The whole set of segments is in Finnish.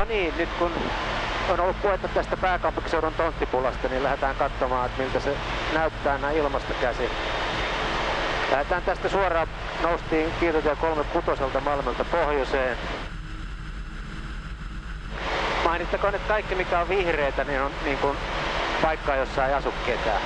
No niin, nyt kun on ollut puhetta tästä pääkaupunkiseudun tonttipulasta, niin lähdetään katsomaan, että miltä se näyttää näin ilmasta käsin. Lähdetään tästä suoraan, noustiin Kiitotie 36 Malmilta pohjoiseen. Mainittakoon, että kaikki mikä on vihreätä, niin on niin kuin paikkaa, jossa ei asu ketään.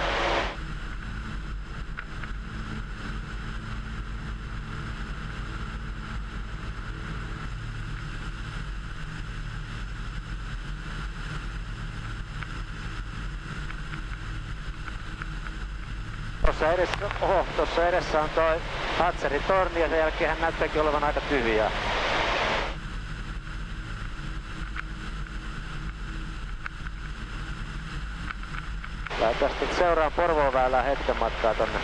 Tuossa edessä on toi Hatsarin torni ja sen jälkeen hän näyttääkin olevan aika tyhjää. Lähdetään sitten seuraan Porvoon väylää hetken matkaa tonne.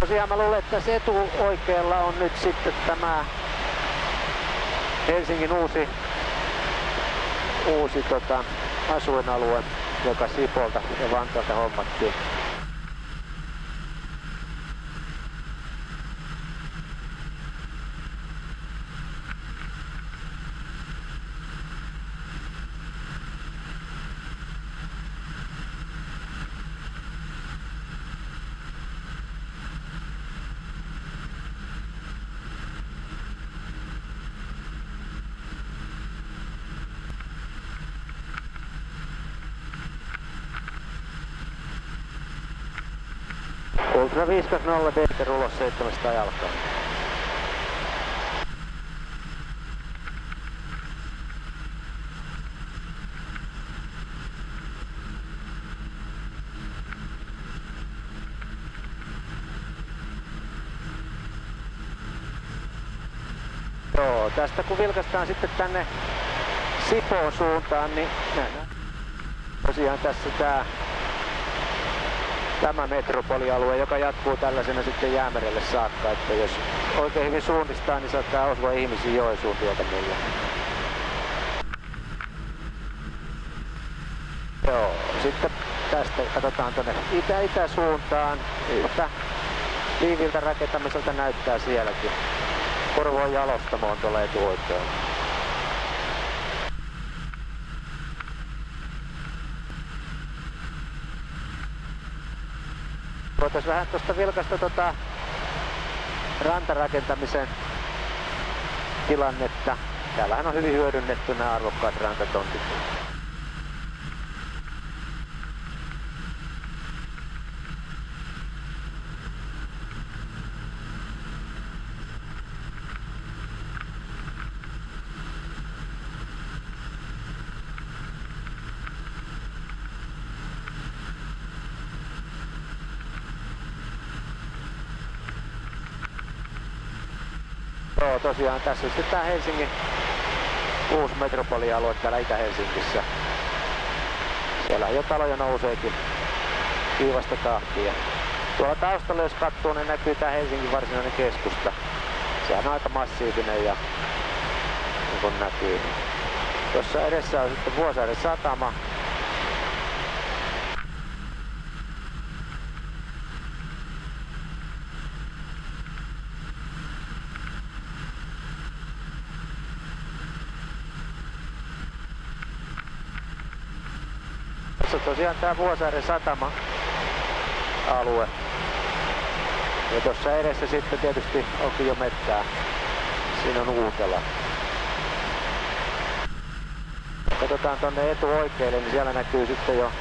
Tosiaan mä luulen, että tässä etuoikealla on nyt sitten tämä Helsingin uusi asuinalue, joka Sipolta ja Vantaalta hommattiin. Ultra 520 DT ulos 700 jalkaa. Joo, tästä kun vilkaistaan sitten tänne Sipoon suuntaan, niin nähdään tosiaan tässä tämä metropolialue, joka jatkuu tällaisena sitten Jäämerelle saakka, että jos oikein hyvin suunnistaa, niin saattaa osua ihmisiä Joensuun tietä millä. Joo, sitten tästä katsotaan tuonne itäsuuntaan. Yhtä liiviltä rakentamiselta näyttää sielläkin. Porvoon jalostamo on tuolla etuoikealla. Voitaisiin vähän tuosta vilkaista rantarakentamisen tilannetta. Täällähän on hyvin hyödynnetty nämä arvokkaat rantatontit. Joo, tosiaan tässä on sitten tää Helsingin uusi metropolialue täällä Itä-Helsingissä. Siellä jo taloja nouseekin kiivasta tahtia. Tuolla taustalla jos katsoo, niin näkyy tää Helsingin varsinainen keskusta. Sehän on aika massiivinen ja niin kuin näkyy. Tuossa edessä on sitten Vuosaaren satama. Tässä on tosiaan tää Vuosaaren satama-alue. Ja tuossa edessä sitten tietysti onkin jo mettää. Siinä on Uutela. Katsotaan tonne etuoikealle, niin siellä näkyy sitten jo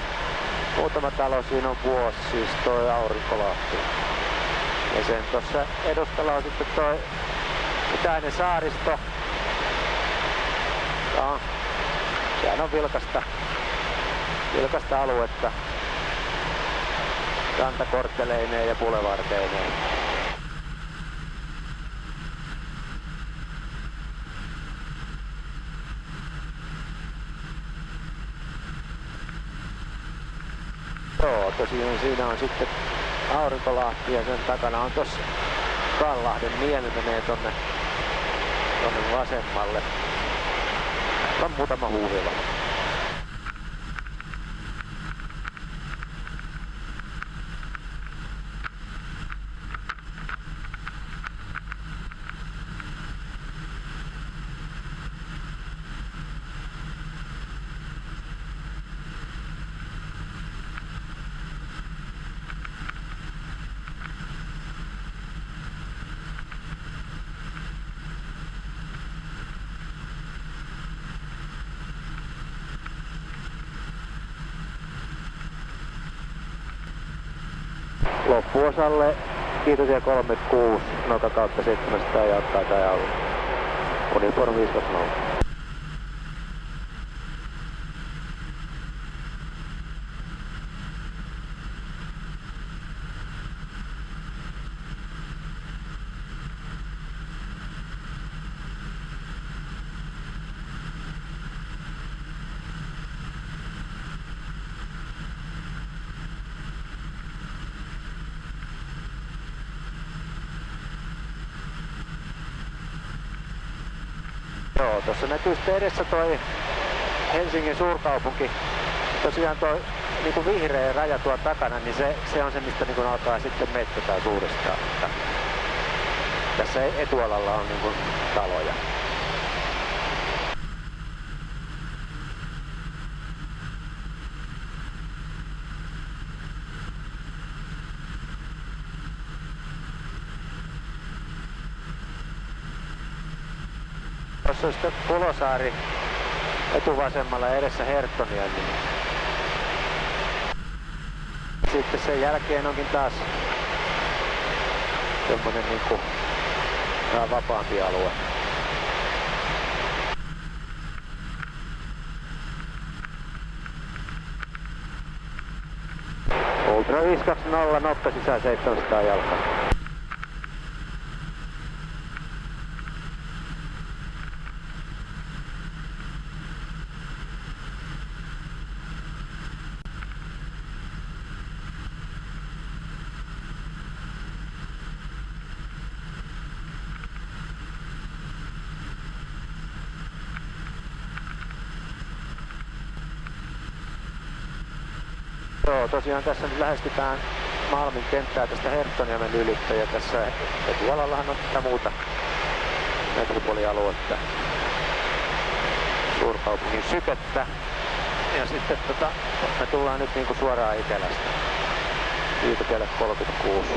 muutama talo. Siinä on Vuosi, siis toi Aurinkolahti. Ja sen tuossa edustalla on sitten toi itäinen saaristo. Ja sehän on vilkasta aluetta rantakortteleineen ja bulevardeineen. Joo, tosiaan siinä on sitten Aurinkolahti ja sen takana on tossa Kanlahden niemi menee tonne vasemmalle. On muutama huuvila. loppuosalle Kiitotie 36 noka kautta 700 jatkaa tää alue. Uniform 520. Joo, tuossa näkyy sitten edessä toi Helsingin suurkaupunki. Tosiaan toi niinku vihreä raja tuo takana, niin se on se, mistä niinku alkaa sitten mettä taas uudestaan. Että tässä etualalla on niinku taloja. Tuossa on sitten Kulosaari etuvasemmalla edessä Herttonia, niin sitten sen jälkeen onkin taas semmonen niinku vähän vapaampi alue. Ultra 520 nokka sisään 700 jalkaa. Joo, tosiaan tässä nyt lähestytään Malmin kenttää tästä Herttoniemen ylittä ja tässä etualallahan on tätä muuta metropolialuetta, suurkaupungin sykettä ja sitten me tullaan nyt niinku suoraan Itelästä, Kiitotielle 36.